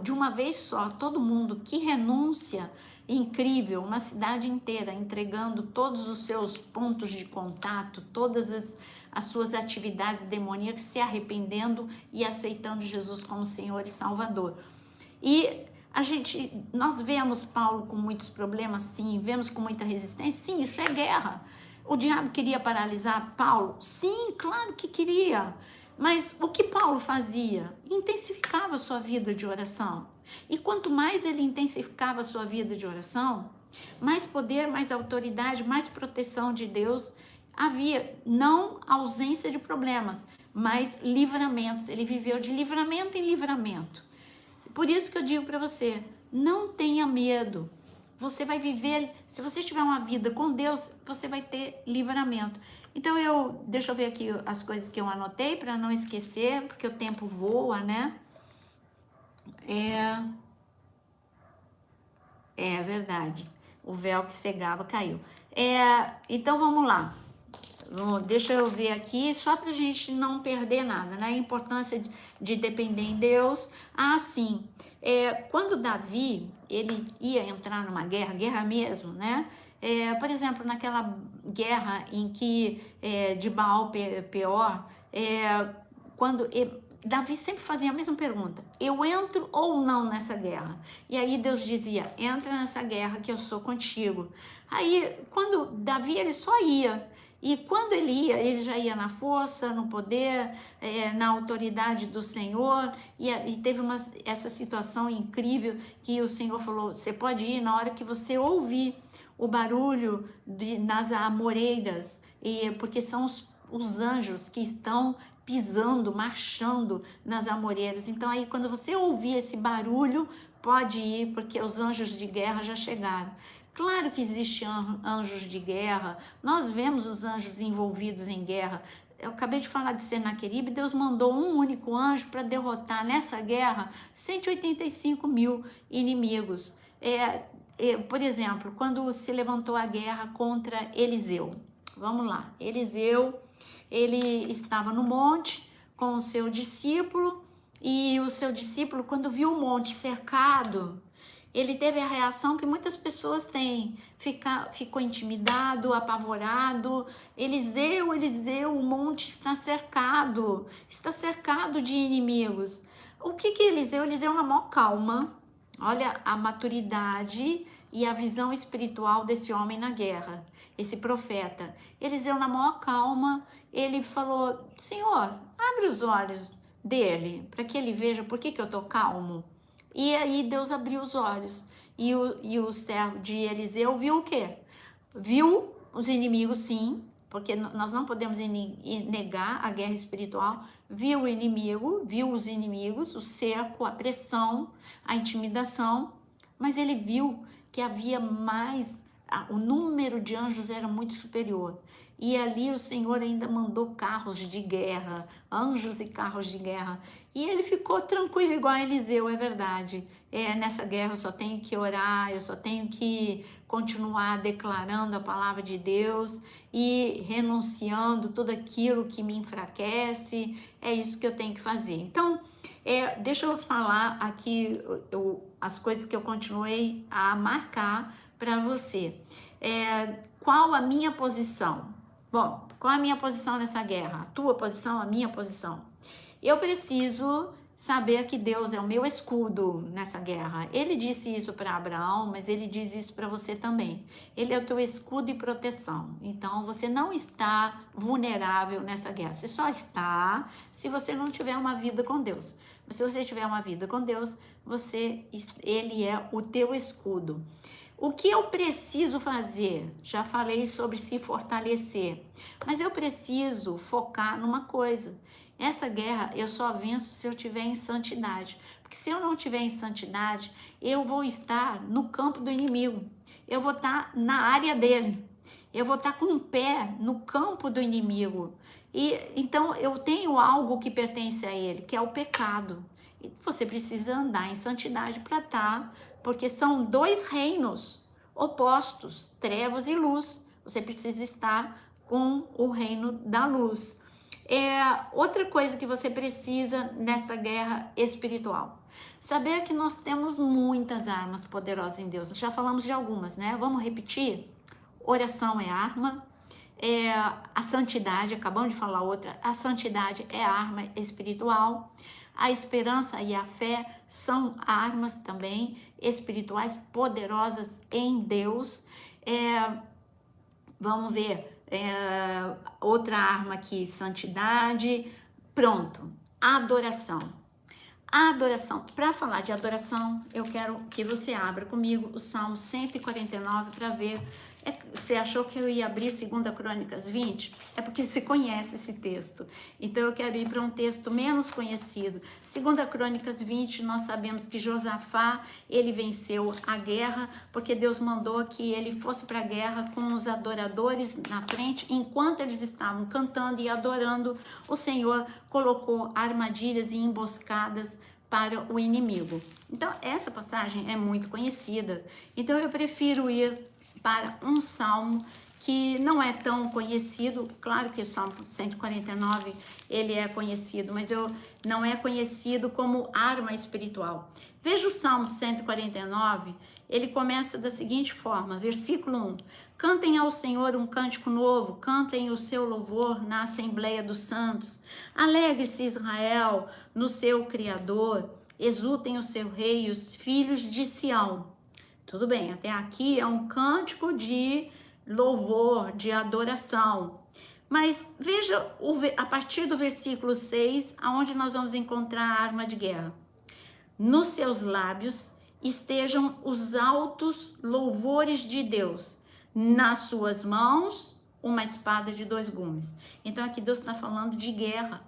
de uma vez só. Todo mundo que renuncia, incrível, uma cidade inteira entregando todos os seus pontos de contato, todas as suas atividades demoníacas, se arrependendo e aceitando Jesus como Senhor e Salvador. E nós vemos Paulo com muitos problemas, sim, vemos com muita resistência, sim, isso é guerra. O diabo queria paralisar Paulo? Sim, claro que queria. Mas o que Paulo fazia? Intensificava a sua vida de oração. E quanto mais ele intensificava a sua vida de oração, mais poder, mais autoridade, mais proteção de Deus havia. Não ausência de problemas, mas livramentos. Ele viveu de livramento em livramento. Por isso que eu digo para você, não tenha medo. Você vai viver, se você tiver uma vida com Deus, você vai ter livramento. Então deixa eu ver aqui as coisas que eu anotei para não esquecer, porque o tempo voa, né? É verdade. O véu que cegava caiu. Então vamos lá. Deixa eu ver aqui, só para a gente não perder nada, né? A importância de depender em Deus. Ah, sim. Quando Davi, ele ia entrar numa guerra, guerra mesmo, né? Por exemplo, naquela guerra em que, de Baal Peor, quando Davi sempre fazia a mesma pergunta: eu entro ou não nessa guerra? E aí Deus dizia: entra nessa guerra que eu sou contigo. Aí, quando Davi, ele só ia. E quando ele ia, ele já ia na força, no poder, na autoridade do Senhor. E teve essa situação incrível que o Senhor falou: você pode ir na hora que você ouvir o barulho nas amoreiras, porque são os anjos que estão pisando, marchando nas amoreiras. Então aí quando você ouvir esse barulho, pode ir, porque os anjos de guerra já chegaram. Claro que existem anjos de guerra, nós vemos os anjos envolvidos em guerra. Eu acabei de falar de Senaqueribe, Deus mandou um único anjo para derrotar nessa guerra 185 mil inimigos. Por exemplo, quando se levantou a guerra contra Eliseu, vamos lá, Eliseu, ele estava no monte com o seu discípulo, e o seu discípulo, quando viu o monte cercado, ele teve a reação que muitas pessoas têm, ficou intimidado, apavorado. Eliseu, o monte está cercado de inimigos. O que Eliseu? Eliseu na maior calma, olha a maturidade e a visão espiritual desse homem na guerra, esse profeta. Eliseu na maior calma, ele falou: Senhor, abre os olhos dele, para que ele veja por que eu tô calmo. E aí Deus abriu os olhos, e o servo de Eliseu viu o quê? Viu os inimigos, sim, porque nós não podemos negar a guerra espiritual. Viu o inimigo, viu os inimigos, o cerco, a pressão, a intimidação, mas ele viu que havia mais, o número de anjos era muito superior. E ali o Senhor ainda mandou carros de guerra, anjos e carros de guerra. E ele ficou tranquilo, igual a Eliseu, é verdade. Nessa guerra eu só tenho que orar, eu só tenho que continuar declarando a palavra de Deus e renunciando tudo aquilo que me enfraquece. É isso que eu tenho que fazer. Então, deixa eu falar aqui as coisas que eu continuei a marcar para você. Qual a minha posição? Bom, qual a minha posição nessa guerra? A tua posição, a minha posição? Eu preciso saber que Deus é o meu escudo nessa guerra. Ele disse isso para Abraão, mas ele diz isso para você também. Ele é o teu escudo e proteção. Então, você não está vulnerável nessa guerra. Você só está se você não tiver uma vida com Deus. Mas se você tiver uma vida com Deus, ele é o teu escudo. O que eu preciso fazer? Já falei sobre se fortalecer, mas eu preciso focar numa coisa. Essa guerra eu só venço se eu estiver em santidade, porque se eu não estiver em santidade, eu vou estar no campo do inimigo, eu vou estar na área dele, eu vou estar com um pé no campo do inimigo. E então eu tenho algo que pertence a ele, que é o pecado. E você precisa andar em santidade para estar, porque são dois reinos opostos, trevas e luz. Você precisa estar com o reino da luz. Outra coisa que você precisa nesta guerra espiritual: saber que nós temos muitas armas poderosas em Deus. Já falamos de algumas, né? Vamos repetir? Oração é arma. A santidade, acabamos de falar outra, a santidade é arma espiritual. A esperança e a fé são armas também espirituais poderosas em Deus. Vamos ver, outra arma aqui, santidade. Pronto, adoração. A adoração, para falar de adoração, eu quero que você abra comigo o Salmo 149 para ver. Você achou que eu ia abrir 2 Crônicas 20? É porque você conhece esse texto. Então eu quero ir para um texto menos conhecido. 2 Crônicas 20, nós sabemos que Josafá, ele venceu a guerra, porque Deus mandou que ele fosse para a guerra com os adoradores na frente. Enquanto eles estavam cantando e adorando, o Senhor colocou armadilhas e emboscadas para o inimigo. Então essa passagem é muito conhecida. Então eu prefiro ir para um salmo que não é tão conhecido. Claro que o Salmo 149 ele é conhecido, mas não é conhecido como arma espiritual. Veja o Salmo 149, ele começa da seguinte forma, versículo 1. Cantem ao Senhor um cântico novo, cantem o seu louvor na Assembleia dos Santos. Alegre-se Israel no seu Criador, exultem o seu rei, os filhos de Sião. Tudo bem, até aqui é um cântico de louvor, de adoração. Mas veja a partir do versículo 6, aonde nós vamos encontrar a arma de guerra. Nos seus lábios estejam os altos louvores de Deus. Nas suas mãos, uma espada de 2 gumes. Então aqui Deus está falando de guerra.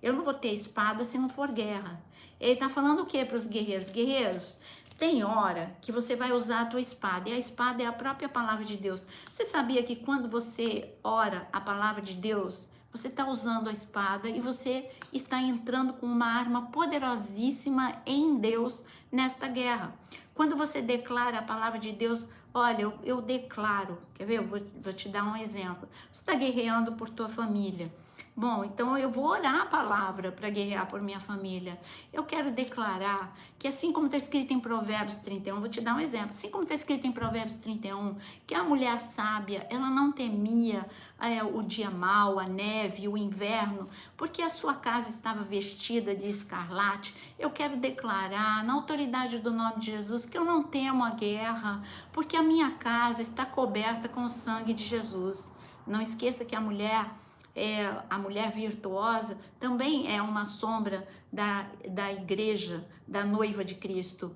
Eu não vou ter espada se não for guerra. Ele está falando o que para os guerreiros? Guerreiros, tem hora que você vai usar a tua espada, e a espada é a própria palavra de Deus. Você sabia que quando você ora a palavra de Deus, você está usando a espada e você está entrando com uma arma poderosíssima em Deus nesta guerra. Quando você declara a palavra de Deus, olha, eu declaro, quer ver? Eu vou te dar um exemplo. Você está guerreando por tua família. Bom, então eu vou orar a palavra para guerrear por minha família. Eu quero declarar que assim como está escrito em Provérbios 31, vou te dar um exemplo, assim como está escrito em Provérbios 31, que a mulher sábia, ela não temia o dia mau, a neve, o inverno, porque a sua casa estava vestida de escarlate. Eu quero declarar, na autoridade do nome de Jesus, que eu não temo a guerra, porque a minha casa está coberta com o sangue de Jesus. Não esqueça que a mulher virtuosa também é uma sombra da igreja, da noiva de Cristo.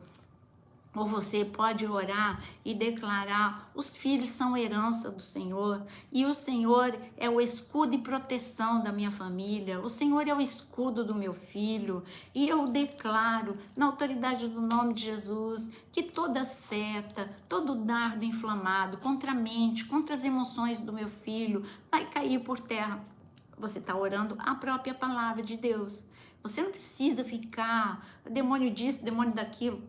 Ou você pode orar e declarar: os filhos são herança do Senhor, e o Senhor é o escudo e proteção da minha família, o Senhor é o escudo do meu filho, e eu declaro, na autoridade do nome de Jesus, que toda seta, todo dardo inflamado contra a mente, contra as emoções do meu filho, vai cair por terra. Você está orando a própria palavra de Deus. Você não precisa ficar, demônio disso, demônio daquilo.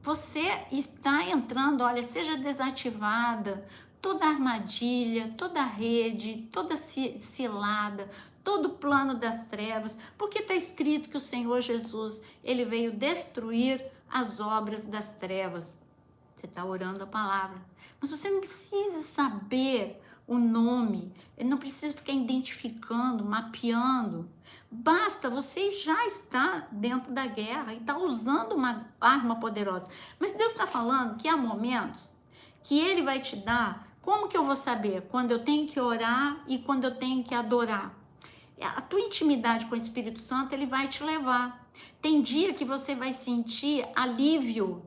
Você está entrando, olha, seja desativada toda armadilha, toda rede, toda cilada, todo plano das trevas, porque está escrito que o Senhor Jesus, ele veio destruir as obras das trevas. Você está orando a palavra, mas você não precisa saber o nome, ele não precisa ficar identificando, mapeando. Basta, você já está dentro da guerra e está usando uma arma poderosa. Mas Deus está falando que há momentos que Ele vai te dar. Como que eu vou saber? Quando eu tenho que orar e quando eu tenho que adorar. A tua intimidade com o Espírito Santo, Ele vai te levar. Tem dia que você vai sentir alívio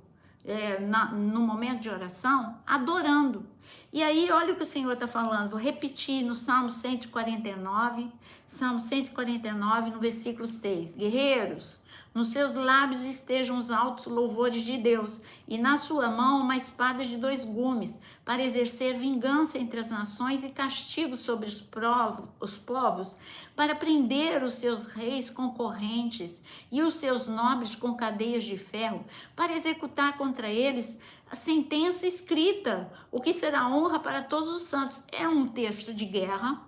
no momento de oração, adorando. E aí, olha o que o Senhor está falando. Vou repetir no Salmo 149, no versículo 6. Guerreiros, nos seus lábios estejam os altos louvores de Deus, e na sua mão uma espada de 2 gumes, para exercer vingança entre as nações e castigo sobre os povos, para prender os seus reis com correntes e os seus nobres com cadeias de ferro, para executar contra eles a sentença escrita, o que será honra para todos os santos. É um texto de guerra.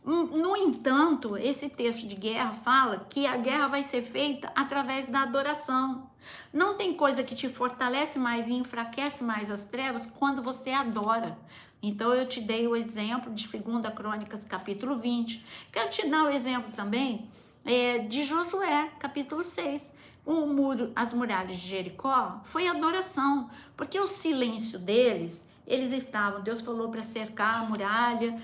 No entanto, esse texto de guerra fala que a guerra vai ser feita através da adoração. Não tem coisa que te fortalece mais e enfraquece mais as trevas quando você adora. Então eu te dei o exemplo de 2 Crônicas, capítulo 20. Quero te dar o exemplo também de Josué, capítulo 6. As muralhas de Jericó foi adoração, porque o silêncio deles... Deus falou para cercar a muralha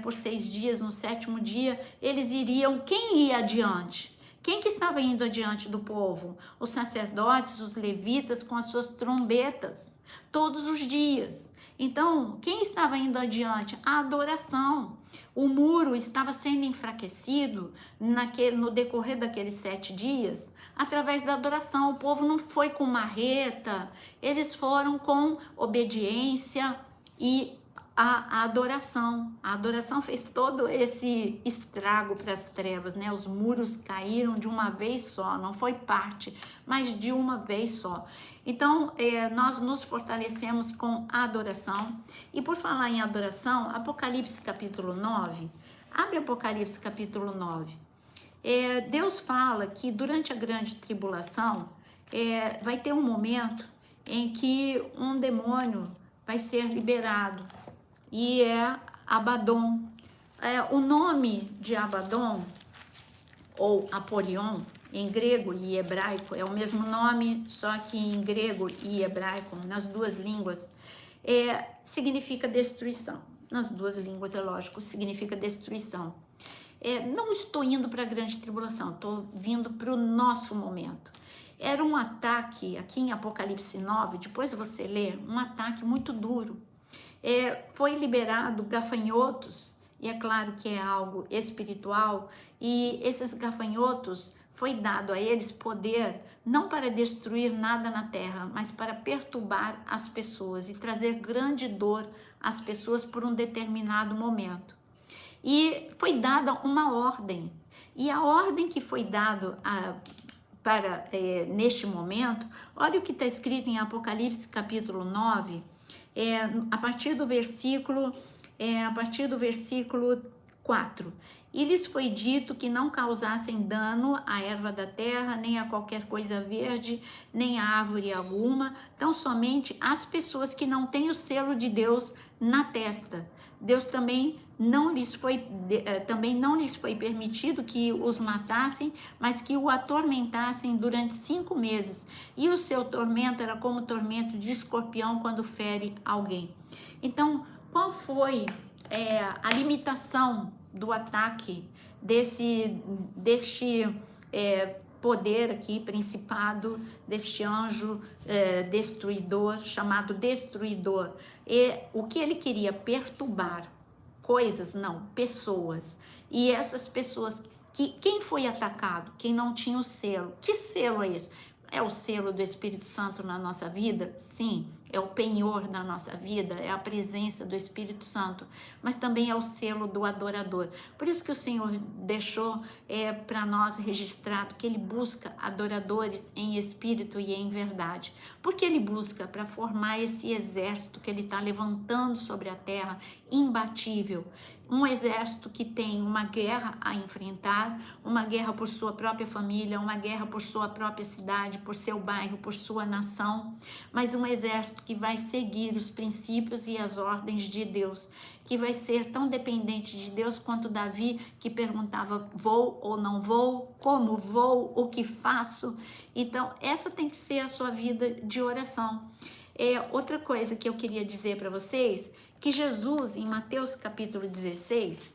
por 6 dias, no 7º dia, eles iriam, quem ia adiante? Quem que estava indo adiante do povo? Os sacerdotes, os levitas com as suas trombetas, todos os dias. Então, quem estava indo adiante? A adoração. O muro estava sendo enfraquecido no decorrer daqueles 7 dias, através da adoração. O povo não foi com marreta, eles foram com obediência e a adoração. A adoração fez todo esse estrago para as trevas, né? Os muros caíram de uma vez só, não foi parte, mas de uma vez só. Então, nós nos fortalecemos com a adoração. E por falar em adoração, Apocalipse capítulo 9, abre Apocalipse capítulo 9. Deus fala que durante a grande tribulação, vai ter um momento em que um demônio vai ser liberado, e é Abaddon. O nome de Abaddon, ou Apolion, em grego e hebraico, é o mesmo nome, só que em grego e hebraico, nas duas línguas, significa destruição. Nas duas línguas, é lógico, significa destruição. Não estou indo para a grande tribulação, estou vindo para o nosso momento. Era um ataque, aqui em Apocalipse 9, depois você lê, um ataque muito duro. Foi liberado gafanhotos, e é claro que é algo espiritual, e esses gafanhotos, foi dado a eles poder, não para destruir nada na terra, mas para perturbar as pessoas e trazer grande dor às pessoas por um determinado momento. E foi dada uma ordem, e a ordem que foi dada neste momento, olha o que está escrito em Apocalipse capítulo 9, a partir do versículo 4. E lhes foi dito que não causassem dano à erva da terra, nem a qualquer coisa verde, nem a árvore alguma, tão somente as pessoas que não têm o selo de Deus na testa. Deus também não lhes foi permitido que os matassem, mas que o atormentassem durante 5 meses. E o seu tormento era como o tormento de escorpião quando fere alguém. Então, qual foi a limitação do ataque deste poder aqui, principado, deste anjo destruidor, chamado destruidor? E o que ele queria? Perturbar coisas, não, pessoas. E essas pessoas, quem foi atacado? Quem não tinha o selo. Que selo é esse? É o selo do Espírito Santo na nossa vida? Sim, é o penhor da nossa vida, é a presença do Espírito Santo, mas também é o selo do adorador. Por isso que o Senhor deixou para nós registrado que Ele busca adoradores em espírito e em verdade. Porque Ele busca para formar esse exército que Ele está levantando sobre a terra, imbatível. Um exército que tem uma guerra a enfrentar, uma guerra por sua própria família, uma guerra por sua própria cidade, por seu bairro, por sua nação, mas um exército que vai seguir os princípios e as ordens de Deus, que vai ser tão dependente de Deus quanto Davi, que perguntava: vou ou não vou? Como vou? O que faço? Então, essa tem que ser a sua vida de oração. Outra coisa que eu queria dizer para vocês, que Jesus, em Mateus capítulo 16,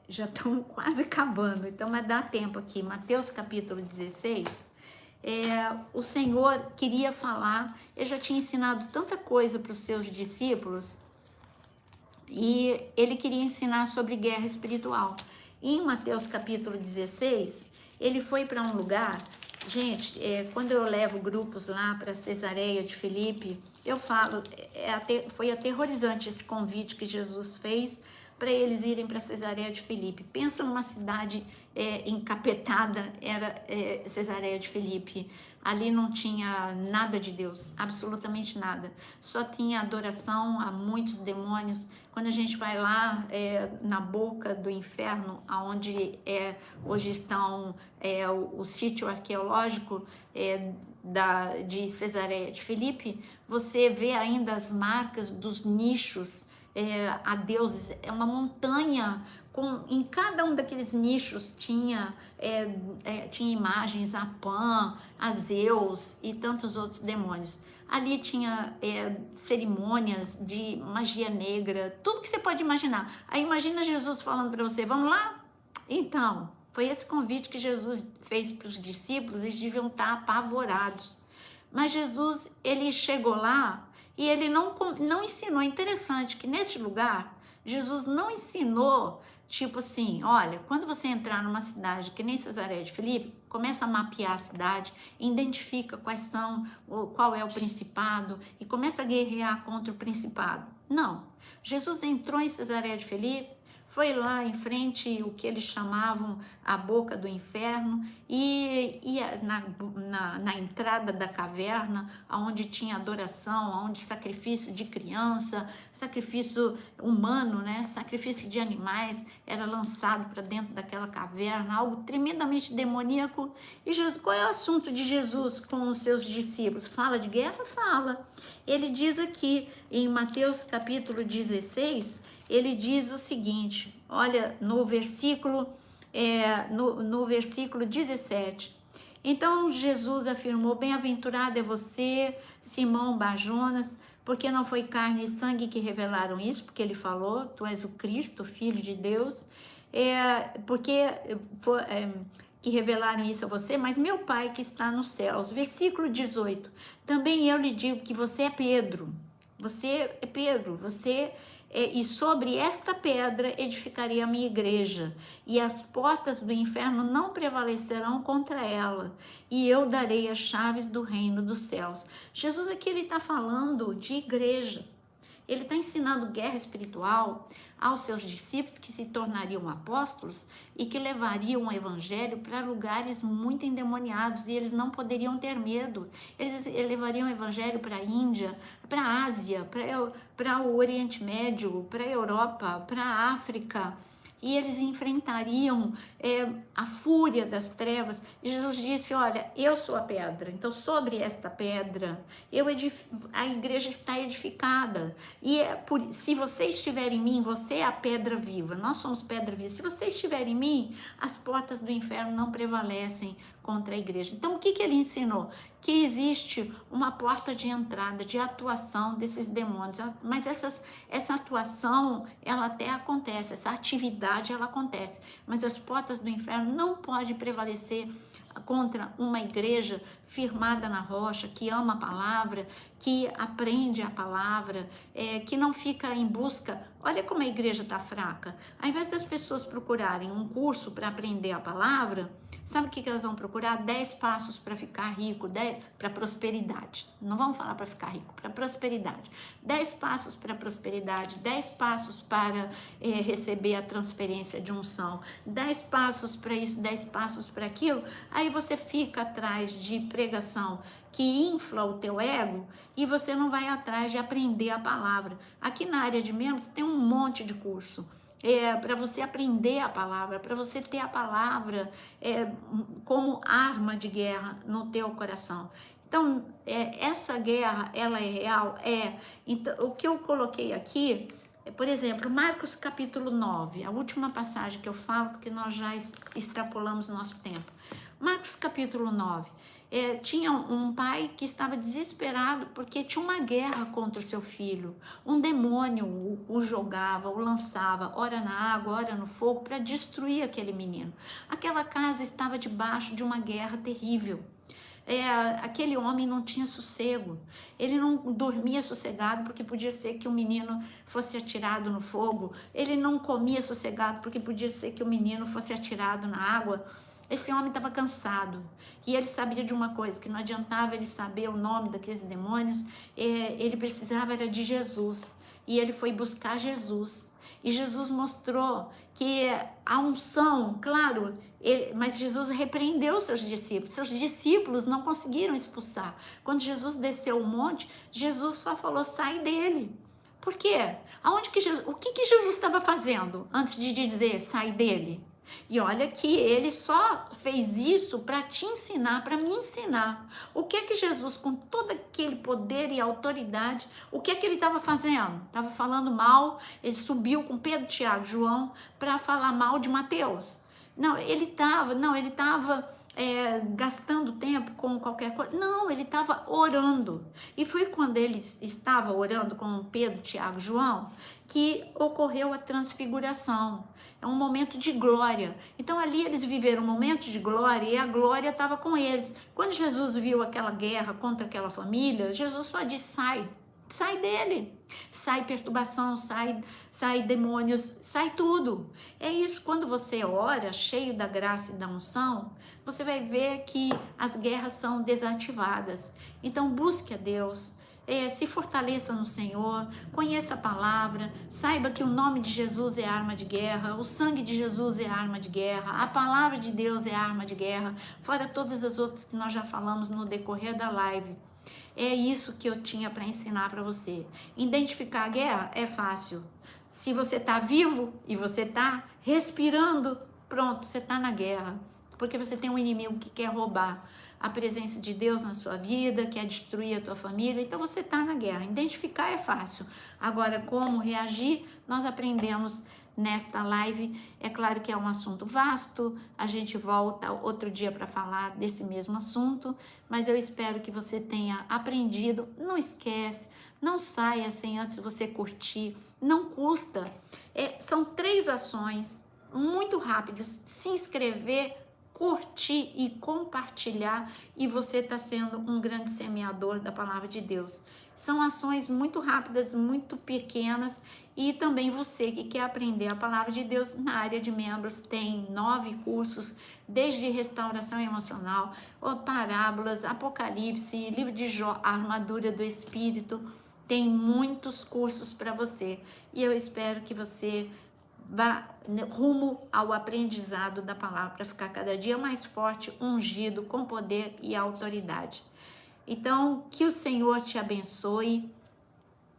já estão quase acabando, então vai dar tempo aqui, Mateus capítulo 16, o Senhor queria falar, ele já tinha ensinado tanta coisa para os seus discípulos, e ele queria ensinar sobre guerra espiritual. E em Mateus capítulo 16, ele foi para um lugar. Gente, quando eu levo grupos lá para Cesareia de Filipe, eu falo, foi aterrorizante esse convite que Jesus fez para eles irem para Cesareia de Filipe. Pensa numa cidade encapetada, era Cesareia de Filipe. Ali não tinha nada de Deus, absolutamente nada. Só tinha adoração a muitos demônios. Quando a gente vai lá na boca do inferno, onde hoje estão o sítio arqueológico de Cesareia de Filipe, você vê ainda as marcas dos nichos a deuses. É uma montanha, em cada um daqueles nichos tinha imagens a Pan, a Zeus e tantos outros demônios. Ali tinha cerimônias de magia negra, tudo que você pode imaginar. Aí imagina Jesus falando para você: vamos lá? Então, foi esse convite que Jesus fez para os discípulos, eles deviam estar apavorados. Mas Jesus, ele chegou lá e ele não ensinou. É interessante que nesse lugar, Jesus não ensinou, tipo assim, olha, quando você entrar numa cidade que nem Cesareia de Filipe, começa a mapear a cidade, identifica qual é o principado e começa a guerrear contra o principado. Não. Jesus entrou em Cesareia de Filipe, foi lá em frente o que eles chamavam a boca do inferno e na entrada da caverna, onde tinha adoração, onde sacrifício de criança, sacrifício humano, né? Sacrifício de animais era lançado para dentro daquela caverna, algo tremendamente demoníaco. E Jesus, qual é o assunto de Jesus com os seus discípulos? Fala de guerra? Fala. Ele diz aqui em Mateus capítulo 16, ele diz o seguinte, olha, no versículo 17. Então Jesus afirmou, bem-aventurado é você, Simão Barjonas, porque não foi carne e sangue que revelaram isso, porque ele falou, tu és o Cristo, Filho de Deus, que revelaram isso a você, mas meu Pai que está nos céus. Versículo 18, também eu lhe digo que você é Pedro, e sobre esta pedra edificarei a minha igreja, e as portas do inferno não prevalecerão contra ela, e eu darei as chaves do reino dos céus. Jesus aqui ele está falando de igreja, ele está ensinando guerra espiritual aos seus discípulos que se tornariam apóstolos e que levariam o evangelho para lugares muito endemoniados e eles não poderiam ter medo. Eles levariam o evangelho para a Índia, para a Ásia, para o Oriente Médio, para a Europa, para a África. E eles enfrentariam a fúria das trevas. E Jesus disse, olha, eu sou a pedra, então sobre esta pedra a igreja está edificada. E se você estiver em mim, você é a pedra viva, nós somos pedra viva. Se você estiver em mim, as portas do inferno não prevalecem contra a igreja. Então, o que ele ensinou? Que existe uma porta de entrada, de atuação desses demônios, mas essa atuação, ela até acontece, essa atividade, ela acontece, mas as portas do inferno não podem prevalecer contra uma igreja firmada na rocha, que ama a palavra, que aprende a palavra, que não fica em busca. Olha como a igreja está fraca. Ao invés das pessoas procurarem um curso para aprender a palavra, sabe o que elas vão procurar? 10 passos para ficar rico, para prosperidade. Não vamos falar para ficar rico, para prosperidade. 10 passos para prosperidade, 10 passos para receber a transferência de unção, 10 passos para isso, 10 passos para aquilo. Aí você fica atrás de pregação que infla o teu ego e você não vai atrás de aprender a palavra. Aqui na área de membros tem um monte de curso. Para você aprender a palavra, para você ter a palavra como arma de guerra no teu coração. Então, essa guerra, ela é real? Então, o que eu coloquei aqui, por exemplo, Marcos capítulo 9, a última passagem que eu falo, porque nós já extrapolamos o nosso tempo. Marcos capítulo 9. Tinha um pai que estava desesperado porque tinha uma guerra contra o seu filho. Um demônio o jogava, o lançava, ora na água, ora no fogo, para destruir aquele menino. Aquela casa estava debaixo de uma guerra terrível. Aquele homem não tinha sossego, ele não dormia sossegado porque podia ser que o menino fosse atirado no fogo, ele não comia sossegado porque podia ser que o menino fosse atirado na água. Esse homem estava cansado e ele sabia de uma coisa, que não adiantava ele saber o nome daqueles demônios, ele precisava era de Jesus e ele foi buscar Jesus. E Jesus mostrou que a unção, claro, mas Jesus repreendeu seus discípulos não conseguiram expulsar. Quando Jesus desceu o monte, Jesus só falou, sai dele. Por quê? O que Jesus estava fazendo antes de dizer, sai dele? E olha que ele só fez isso para te ensinar, para me ensinar. O que é que Jesus, com todo aquele poder e autoridade, o que é que ele estava fazendo? Estava falando mal, ele subiu com Pedro, Tiago, João, para falar mal de Mateus. Não, ele estava gastando tempo com qualquer coisa. Não, ele estava orando. E foi quando ele estava orando com Pedro, Tiago, João, que ocorreu a transfiguração. É um momento de glória. Então ali eles viveram um momento de glória e a glória estava com eles. Quando Jesus viu aquela guerra contra aquela família, Jesus só disse, sai, sai dele. Sai perturbação, sai demônios, sai tudo. É isso, quando você ora, cheio da graça e da unção, você vai ver que as guerras são desativadas. Então busque a Deus, se fortaleça no Senhor, conheça a palavra, saiba que o nome de Jesus é arma de guerra, o sangue de Jesus é arma de guerra, a palavra de Deus é arma de guerra, fora todas as outras que nós já falamos no decorrer da live. É isso que eu tinha para ensinar para você. Identificar a guerra é fácil. Se você está vivo e você está respirando, pronto, você está na guerra. Porque você tem um inimigo que quer roubar a presença de Deus na sua vida, quer destruir a tua família, então você está na guerra. Identificar é fácil. Agora, como reagir, nós aprendemos nesta live. É claro que é um assunto vasto, a gente volta outro dia para falar desse mesmo assunto, mas eu espero que você tenha aprendido. Não esquece, não saia sem antes você curtir, não custa. São 3 ações muito rápidas: se inscrever, curtir e compartilhar, e você está sendo um grande semeador da palavra de Deus. São ações muito rápidas, muito pequenas, e também você que quer aprender a palavra de Deus, na área de membros tem 9 cursos, desde restauração emocional, parábolas, Apocalipse, livro de Jó, a armadura do Espírito, tem muitos cursos para você, e eu espero que você vá rumo ao aprendizado da palavra para ficar cada dia mais forte, ungido, com poder e autoridade. Então, que o Senhor te abençoe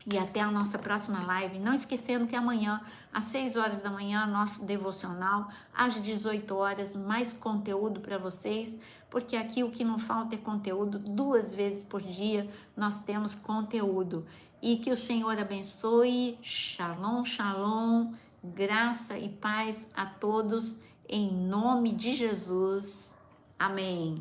e até a nossa próxima live. Não esquecendo que amanhã, às 6 horas da manhã, nosso devocional, às 18 horas, mais conteúdo para vocês, porque aqui o que não falta é conteúdo. 2 vezes por dia nós temos conteúdo. E que o Senhor abençoe. Shalom, shalom. Graça e paz a todos, em nome de Jesus. Amém.